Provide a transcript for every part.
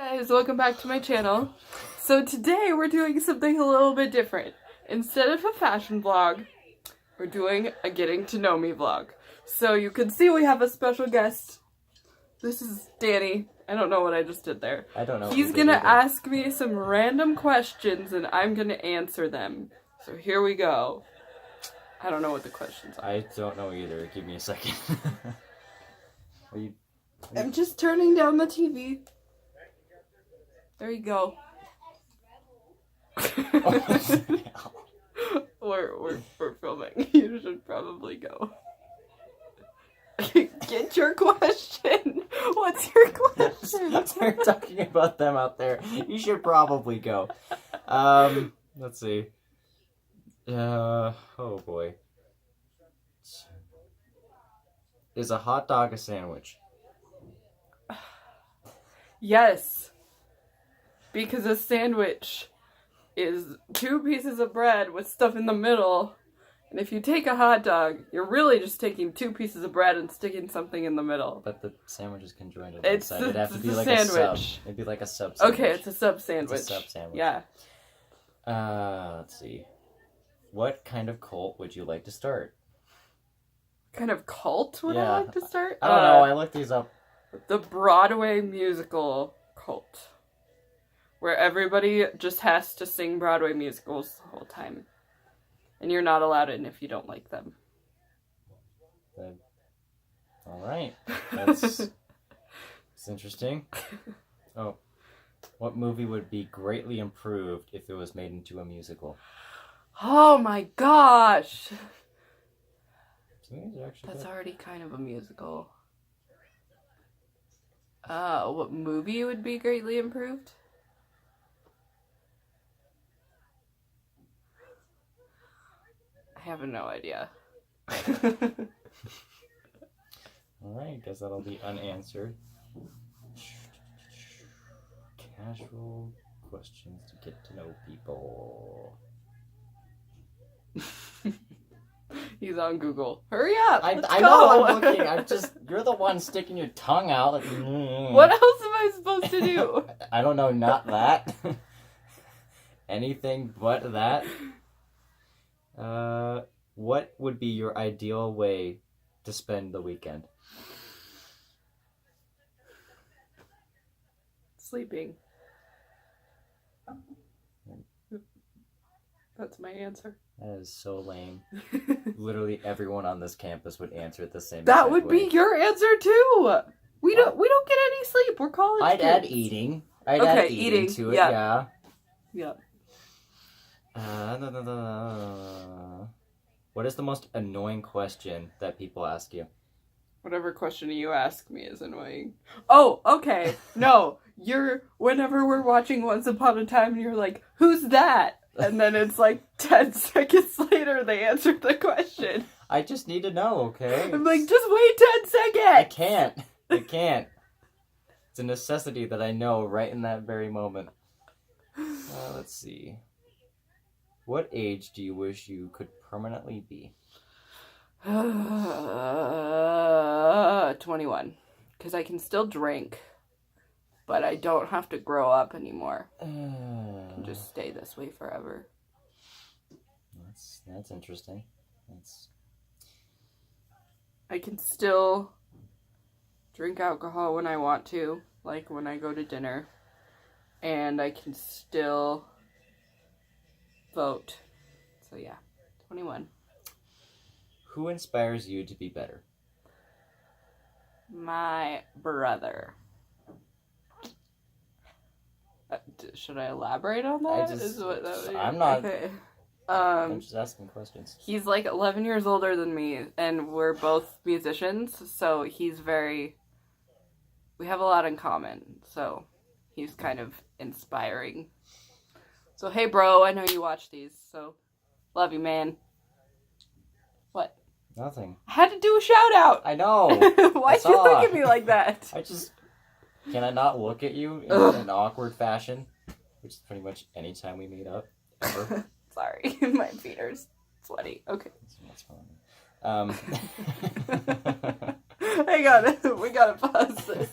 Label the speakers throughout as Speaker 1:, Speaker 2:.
Speaker 1: Guys, welcome back to my channel. So today we're doing something a little bit different. Instead of a fashion vlog, we're doing a getting to know me vlog. So you can see we have a special guest. This is Danny. I don't know what I just did there.
Speaker 2: I don't know.
Speaker 1: He's gonna ask me some random questions and I'm gonna answer them. So here we go. I don't know what the questions are.
Speaker 2: I don't know either. Give me a second.
Speaker 1: I'm just turning down the TV. There you go. We're filming. You should probably go. Get your question. What's your question?
Speaker 2: We're talking about them out there. You should probably go. Let's see. Oh boy. Is a hot dog a sandwich?
Speaker 1: Yes. Because a sandwich is 2 pieces of bread with stuff in the middle. And if you take a hot dog, you're really just taking 2 pieces of bread and sticking something in the middle.
Speaker 2: But the sandwich is conjoined on
Speaker 1: It's
Speaker 2: one side. It'd have to be like
Speaker 1: sandwich.
Speaker 2: a sub. It'd be like a sub sandwich.
Speaker 1: Okay, it's a sub sandwich.
Speaker 2: It's a sub sandwich.
Speaker 1: Yeah.
Speaker 2: Let's see. What kind of cult would you like to start?
Speaker 1: What kind of cult would I like to start?
Speaker 2: I don't know. I looked these up.
Speaker 1: The Broadway musical cult. Where everybody just has to sing Broadway musicals the whole time. And you're not allowed in if you don't like them.
Speaker 2: Alright. That's interesting. Oh. What movie would be greatly improved if it was made into a musical?
Speaker 1: Oh my gosh! That's
Speaker 2: good.
Speaker 1: already kind of a musical. What movie would be greatly improved? I have no idea.
Speaker 2: Alright, guess that'll be unanswered. Casual questions to get to know people.
Speaker 1: He's on Google. Hurry up!
Speaker 2: I
Speaker 1: Let's
Speaker 2: know
Speaker 1: go.
Speaker 2: I'm looking. You're the one sticking your tongue out. Like,
Speaker 1: What else am I supposed to do?
Speaker 2: I don't know, not that. Anything but that. What would be your ideal way to spend the weekend?
Speaker 1: Sleeping. That's my answer.
Speaker 2: That is so lame. Literally everyone on this campus would answer it the same.
Speaker 1: That would be your answer too. We don't get any sleep. We're college
Speaker 2: I'd
Speaker 1: kids.
Speaker 2: add eating. I'd add eating to it. Yeah.
Speaker 1: Yeah.
Speaker 2: What is the most annoying question that people ask you?
Speaker 1: Whatever question you ask me is annoying. Oh, okay. No, whenever we're watching Once Upon a Time and you're like, who's that? And then it's like 10 seconds later they answered the question.
Speaker 2: I just need to know, okay?
Speaker 1: I'm like, just wait 10 seconds!
Speaker 2: I can't. It's a necessity that I know right in that very moment. Let's see. What age do you wish you could permanently be?
Speaker 1: 21. Because I can still drink. But I don't have to grow up anymore. I can just stay this way forever.
Speaker 2: That's interesting.
Speaker 1: I can still drink alcohol when I want to, like when I go to dinner. And I can still vote. So yeah, 21.
Speaker 2: Who inspires you to be better?
Speaker 1: My brother. Should I elaborate on that?
Speaker 2: I'm not.
Speaker 1: Okay.
Speaker 2: I'm just asking questions.
Speaker 1: He's like 11 years older than me, and we're both musicians, so we have a lot in common, so he's kind of inspiring. So hey bro, I know you watch these, so love you, man. What?
Speaker 2: Nothing.
Speaker 1: I had to do a shout out!
Speaker 2: I know!
Speaker 1: Why'd you look at me like that?
Speaker 2: Can I not look at you in an awkward fashion? Which is pretty much any time we meet up, ever.
Speaker 1: Sorry, my feet are sweaty. Okay.
Speaker 2: That's fine.
Speaker 1: Hang on, we gotta pause this.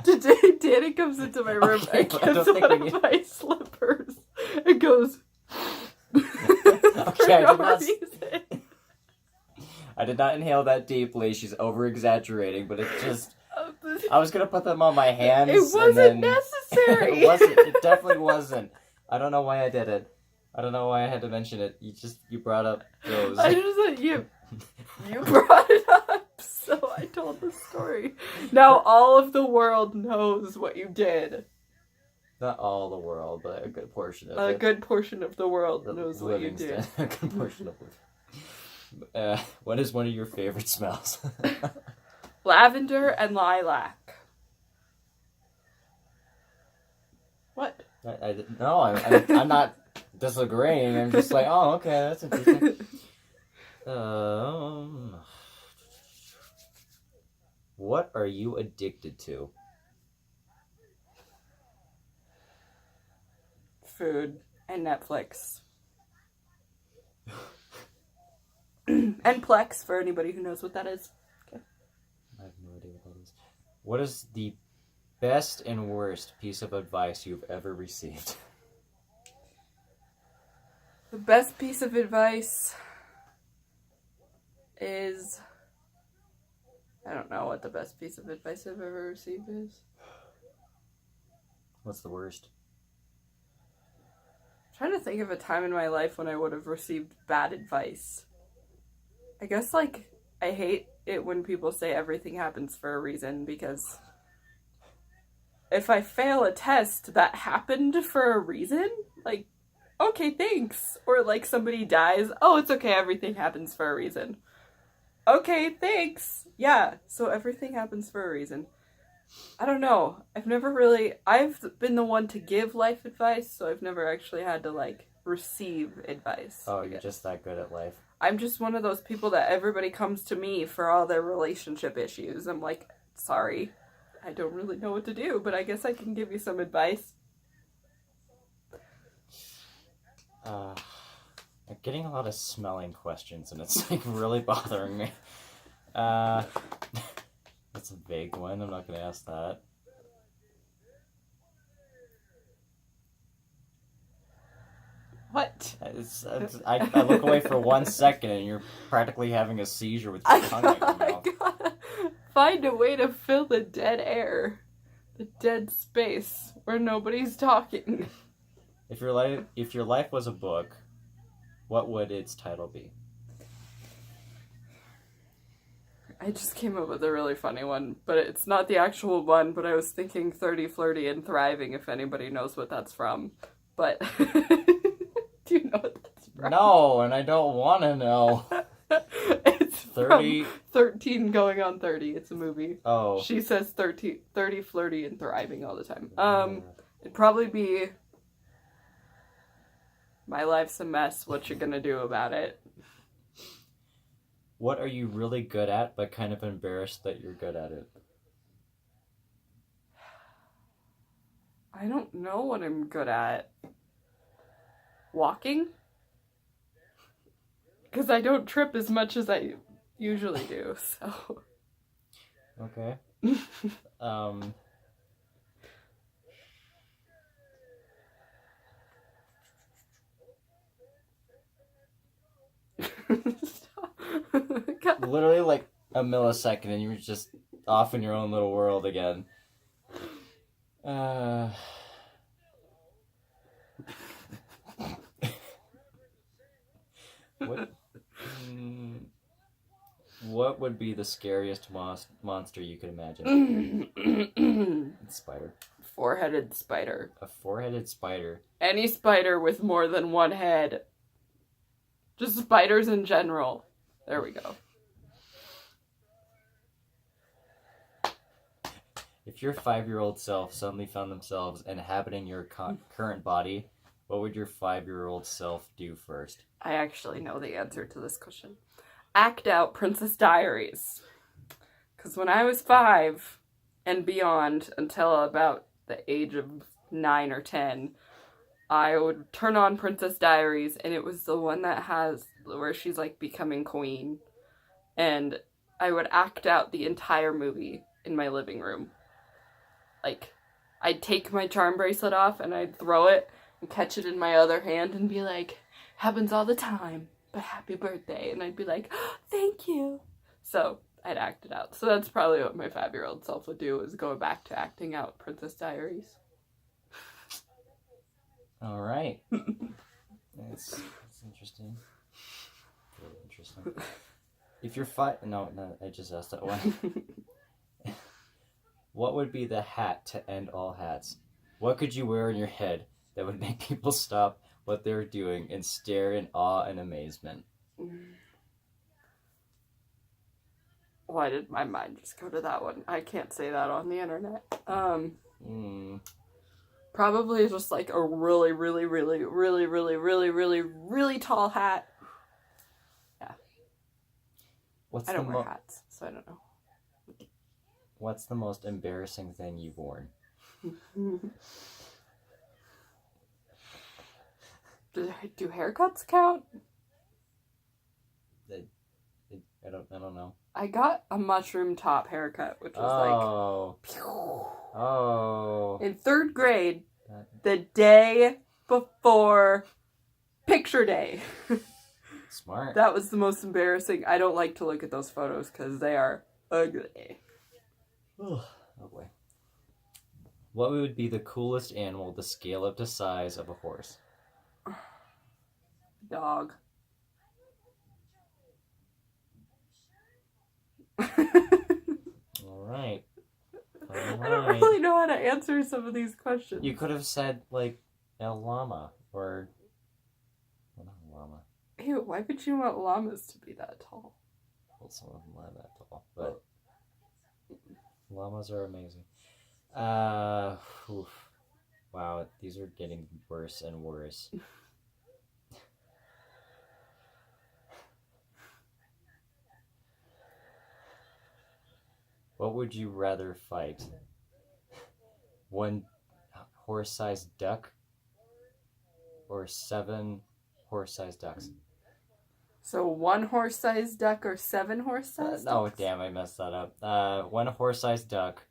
Speaker 1: Today, Danny comes into my room and
Speaker 2: Okay, I
Speaker 1: gets
Speaker 2: don't think
Speaker 1: one
Speaker 2: we
Speaker 1: of
Speaker 2: need-
Speaker 1: my slippers and goes.
Speaker 2: Okay, I
Speaker 1: for
Speaker 2: did
Speaker 1: no
Speaker 2: not-
Speaker 1: reason.
Speaker 2: I did not inhale that deeply. She's over exaggerating, but it just. I was gonna put them on my hands.
Speaker 1: It wasn't
Speaker 2: and then...
Speaker 1: necessary.
Speaker 2: It wasn't. It definitely wasn't. I don't know why I did it. I don't know why I had to mention it. You brought up those.
Speaker 1: I just thought you brought it up, so I told the story. Now all of the world knows what you did.
Speaker 2: Not all the world, but a good portion of
Speaker 1: A
Speaker 2: it.
Speaker 1: good portion of the world
Speaker 2: The
Speaker 1: knows what you did.
Speaker 2: Livingston. A good portion of it. What is one of your favorite smells?
Speaker 1: Lavender and lilac. What?
Speaker 2: I'm not disagreeing. I'm just like, oh, okay, that's interesting. What are you addicted to?
Speaker 1: Food and Netflix. And Plex, for anybody who knows what that is. Okay.
Speaker 2: I have no idea what that is. What is the best and worst piece of advice you've ever received?
Speaker 1: The best piece of advice is... I don't know what the best piece of advice I've ever received is.
Speaker 2: What's the worst?
Speaker 1: I'm trying to think of a time in my life when I would have received bad advice. I guess, like, I hate it when people say everything happens for a reason, because if I fail a test that happened for a reason, like, okay, thanks. Or, like, somebody dies, oh, it's okay, everything happens for a reason. Okay, thanks. Yeah, so everything happens for a reason. I don't know. I've been the one to give life advice, so I've never actually had to, like, receive advice.
Speaker 2: Oh, you're just that good at life.
Speaker 1: I'm just one of those people that everybody comes to me for all their relationship issues. I'm like, sorry, I don't really know what to do, but I guess I can give you some advice.
Speaker 2: I'm getting a lot of smelling questions, and it's, like, really bothering me. That's a vague one. I'm not going to ask that.
Speaker 1: What?
Speaker 2: I look away for 1 second, and you're practically having a seizure with your tongue in your
Speaker 1: I
Speaker 2: mouth.
Speaker 1: gotta find a way to fill the dead air. The dead space where nobody's talking.
Speaker 2: If your life was a book, what would its title be?
Speaker 1: I just came up with a really funny one, but it's not the actual one, but I was thinking 30, Flirty, and Thriving, if anybody knows what that's from. But, do you know what that's from?
Speaker 2: No, and I don't want to know.
Speaker 1: It's
Speaker 2: 30...
Speaker 1: from 13 going on 30. It's a movie.
Speaker 2: Oh.
Speaker 1: She says 30, Flirty, and Thriving all the time. It'd probably be My Life's a Mess, What You Gonna Do About It?
Speaker 2: What are you really good at, but kind of embarrassed that you're good at it?
Speaker 1: I don't know what I'm good at. Walking? Because I don't trip as much as I usually do, so...
Speaker 2: Okay. Literally like a millisecond and you were just off in your own little world again. What would be the scariest monster you could imagine? Spider.
Speaker 1: Four-headed spider.
Speaker 2: A four-headed spider.
Speaker 1: Any spider with more than one head. Just spiders in general. There we go.
Speaker 2: If your 5-year-old self suddenly found themselves inhabiting your current body, what would your 5-year-old self do first?
Speaker 1: I actually know the answer to this question. Act out Princess Diaries. Because when I was 5 and beyond, until about the age of 9 or 10, I would turn on Princess Diaries, and it was the one that has, where she's like becoming queen. And I would act out the entire movie in my living room. like, I'd take my charm bracelet off and I'd throw it and catch it in my other hand and be like, happens all the time, but happy birthday. And I'd be like, oh, thank you. So I'd act it out. So that's probably what my 5-year-old self would do, is go back to acting out Princess Diaries.
Speaker 2: All right. That's interesting. Very interesting. If you're no, I just asked that one. What would be the hat to end all hats? What could you wear on your head that would make people stop what they're doing and stare in awe and amazement?
Speaker 1: Why did my mind just go to that one? I can't say that on the internet. Probably just like a really, really, really, really, really, really, really, really tall hat. Yeah. I don't wear hats, so I don't know.
Speaker 2: What's the most embarrassing thing you've worn?
Speaker 1: Do haircuts count?
Speaker 2: I don't know.
Speaker 1: I got a mushroom top haircut, which was in 3rd grade, the day before picture day.
Speaker 2: Smart.
Speaker 1: That was the most embarrassing. I don't like to look at those photos because they are ugly.
Speaker 2: Oh boy. What would be the coolest animal to scale up to size of a horse?
Speaker 1: Dog.
Speaker 2: All right.
Speaker 1: I don't really know how to answer some of these questions.
Speaker 2: You could have said, like, a llama, or... Well, not a llama.
Speaker 1: Ew, why would you want llamas to be that tall?
Speaker 2: Well, some of them are that tall, but... Llamas are amazing. Wow, these are getting worse and worse. What would you rather fight? One horse-sized duck or 7 horse-sized ducks?
Speaker 1: So 1 horse-sized duck or 7 horse-sized ducks?
Speaker 2: Oh, damn, I messed that up. 1 horse-sized duck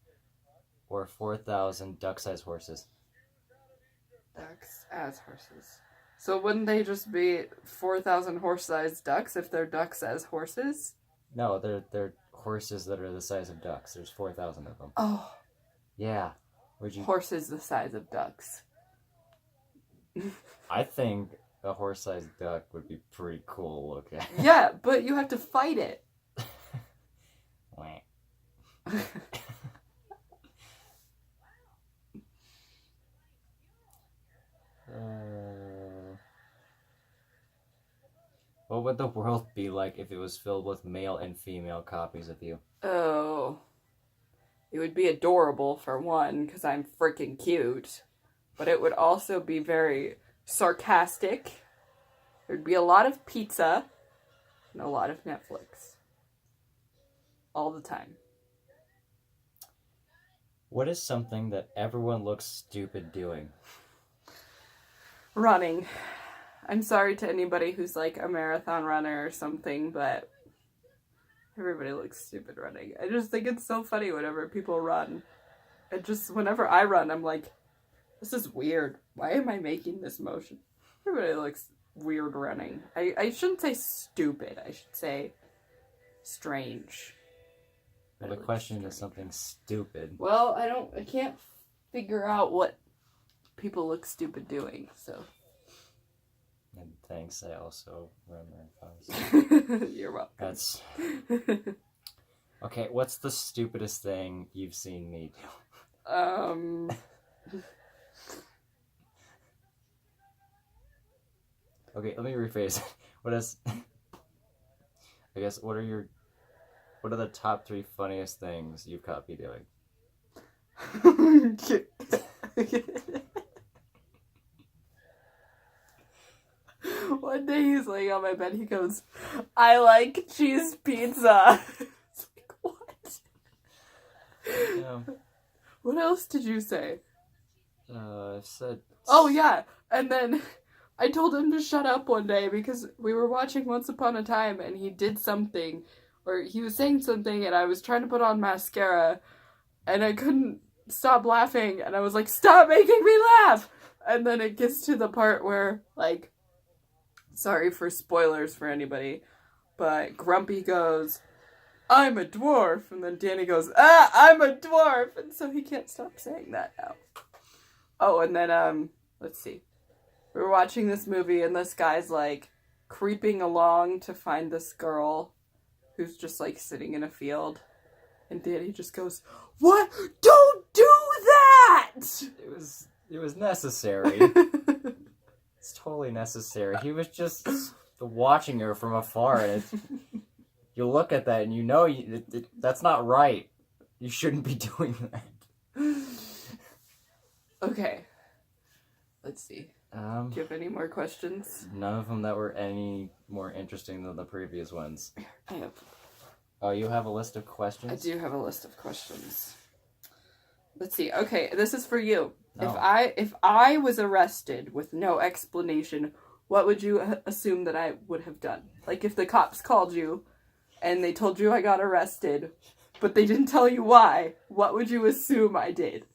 Speaker 2: or 4,000 duck-sized horses.
Speaker 1: Ducks as horses. So wouldn't they just be 4,000 horse-sized ducks if they're ducks as horses?
Speaker 2: No, they're horses that are the size of ducks. There's 4,000 of them.
Speaker 1: Oh.
Speaker 2: Yeah. Would you...
Speaker 1: Horses the size of ducks.
Speaker 2: I think a horse-sized duck would be pretty cool looking.
Speaker 1: Yeah, but you have to fight it.
Speaker 2: What would the world be like if it was filled with male and female copies of you?
Speaker 1: Oh. It would be adorable, for one, because I'm freaking cute. But it would also be very sarcastic. There'd be a lot of pizza and a lot of Netflix. All the time.
Speaker 2: What is something that everyone looks stupid doing?
Speaker 1: Running. I'm sorry to anybody who's like a marathon runner or something, but everybody looks stupid running. I just think it's so funny whenever people run. Whenever I run, I'm like, this is weird. Why am I making this motion? Everybody looks weird running. I shouldn't say stupid. I should say strange.
Speaker 2: Well, the question is something stupid.
Speaker 1: Well, I can't figure out what people look stupid doing, so.
Speaker 2: And thanks, I also run marathons.
Speaker 1: You're welcome.
Speaker 2: That's... Okay, what's the stupidest thing you've seen me do? Okay, let me rephrase. What are the top 3 funniest things you've caught me doing?
Speaker 1: One day he's laying on my bed, he goes, I like cheese pizza. It's like, what?
Speaker 2: Yeah.
Speaker 1: What else did you say?
Speaker 2: I said...
Speaker 1: Oh, yeah. And then I told him to shut up one day because we were watching Once Upon a Time and he did something, or he was saying something and I was trying to put on mascara and I couldn't stop laughing. And I was like, stop making me laugh. And then it gets to the part where, like, sorry for spoilers for anybody, but Grumpy goes, I'm a dwarf. And then Danny goes, I'm a dwarf. And so he can't stop saying that now. Oh, and then, let's see. We were watching this movie and this guy's like creeping along to find this girl who's just like sitting in a field. And Danny just goes, what? Don't do that!
Speaker 2: It was necessary. It's totally necessary. He was just watching her from afar, and you look at that and you know that's not right. You shouldn't be doing that.
Speaker 1: Okay. Let's see. Do you have any more questions?
Speaker 2: None of them that were any more interesting than the previous ones.
Speaker 1: I have.
Speaker 2: Oh, you have a list of questions?
Speaker 1: I do have a list of questions. Let's see. Okay, this is for you.
Speaker 2: Oh.
Speaker 1: If I was arrested with no explanation, what would you assume that I would have done? Like if the cops called you and they told you I got arrested, but they didn't tell you why, what would you assume I did?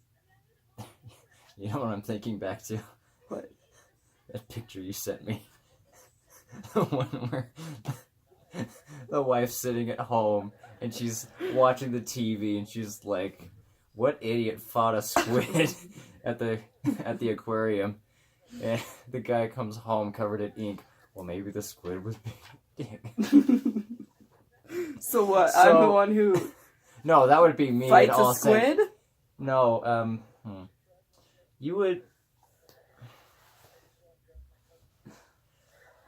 Speaker 2: You know what I'm thinking back to?
Speaker 1: What?
Speaker 2: That picture you sent me. The one where the wife's sitting at home and she's watching the TV and she's like, what idiot fought a squid at the aquarium? And the guy comes home covered in ink. Well, maybe the squid was being a dick.
Speaker 1: So what? I'm the one who
Speaker 2: No, that would be me.
Speaker 1: fights a squid?
Speaker 2: No, you would...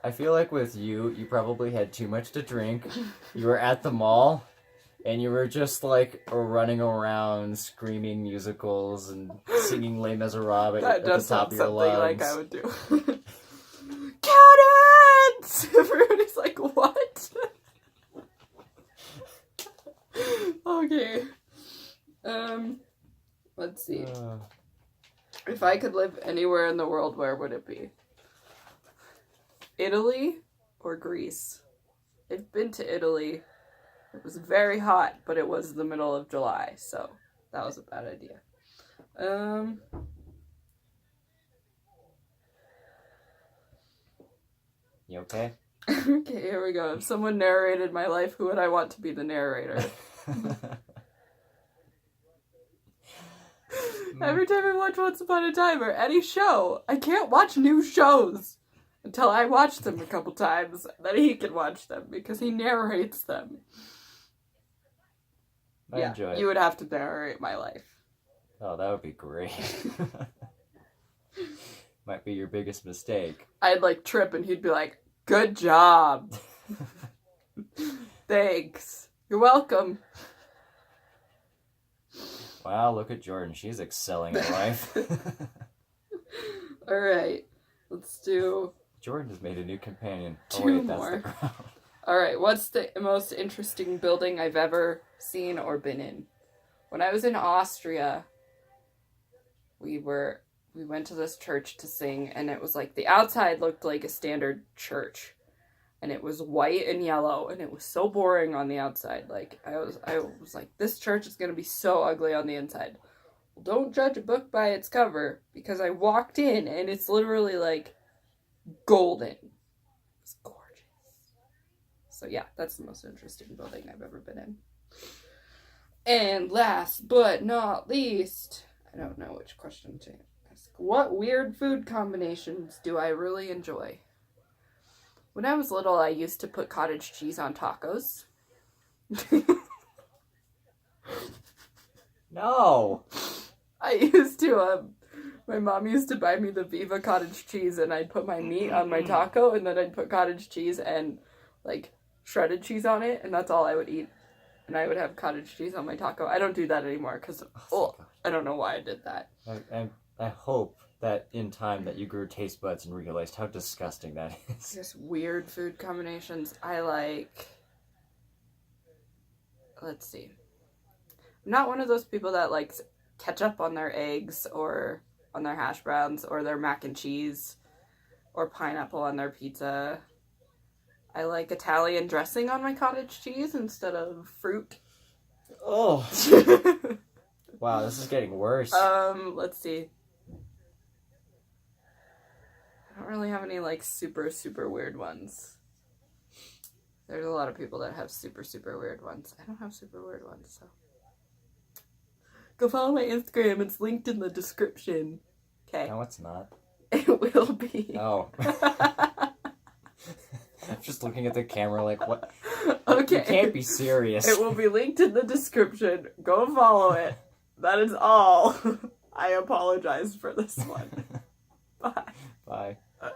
Speaker 2: I feel like with you probably had too much to drink. You were at the mall, and you were just, like, running around, screaming musicals and singing Les Miserables at the top of your lungs.
Speaker 1: That does sound something like I would do. Count it! Everybody's like, what? Okay. Let's see. If I could live anywhere in the world, where would it be? Italy or Greece? I've been to Italy. It was very hot, but it was the middle of July, so that was a bad idea.
Speaker 2: You okay?
Speaker 1: Okay, here we go. If someone narrated my life, who would I want to be the narrator? Every time I watch Once Upon a Time or any show, I can't watch new shows until I watch them a couple times. Then he can watch them because he narrates them.
Speaker 2: I enjoy it.
Speaker 1: You would have to narrate my life.
Speaker 2: Oh, that would be great. Might be your biggest mistake.
Speaker 1: I'd like trip and he'd be like, good job. Thanks. You're welcome.
Speaker 2: Wow, look at Jordan. She's excelling in life.
Speaker 1: Alright. Let's do...
Speaker 2: Jordan has made a new companion.
Speaker 1: Two more. Alright, what's the most interesting building I've ever seen or been in? When I was in Austria, we went to this church to sing, and it was like, the outside looked like a standard church. And it was white and yellow, and it was so boring on the outside. Like, I was like, this church is going to be so ugly on the inside. Well, don't judge a book by its cover, because I walked in, and it's literally, like, golden. It's gorgeous. So, yeah, that's the most interesting building I've ever been in. And last but not least, I don't know which question to ask. What weird food combinations do I really enjoy? When I was little, I used to put cottage cheese on tacos.
Speaker 2: No!
Speaker 1: I used to, my mom used to buy me the Viva cottage cheese, and I'd put my meat on my taco, and then I'd put cottage cheese and, like, shredded cheese on it, and that's all I would eat. And I would have cottage cheese on my taco. I don't do that anymore, because, I don't know why I did that.
Speaker 2: I hope that in time that you grew taste buds and realized how disgusting that is.
Speaker 1: Just weird food combinations. I like... Let's see. I'm not one of those people that likes ketchup on their eggs or on their hash browns or their mac and cheese or pineapple on their pizza. I like Italian dressing on my cottage cheese instead of fruit.
Speaker 2: Oh. Wow, this is getting worse.
Speaker 1: Let's see. I don't really have any, like, super, super weird ones. There's a lot of people that have super, super weird ones. I don't have super weird ones, so. Go follow my Instagram. It's linked in the description. Okay.
Speaker 2: No, it's not.
Speaker 1: It will be.
Speaker 2: Oh. I'm just looking at the camera like, what?
Speaker 1: Okay.
Speaker 2: You can't be serious.
Speaker 1: It will be linked in the description. Go follow it. That is all. I apologize for this one. Bye.
Speaker 2: Bye.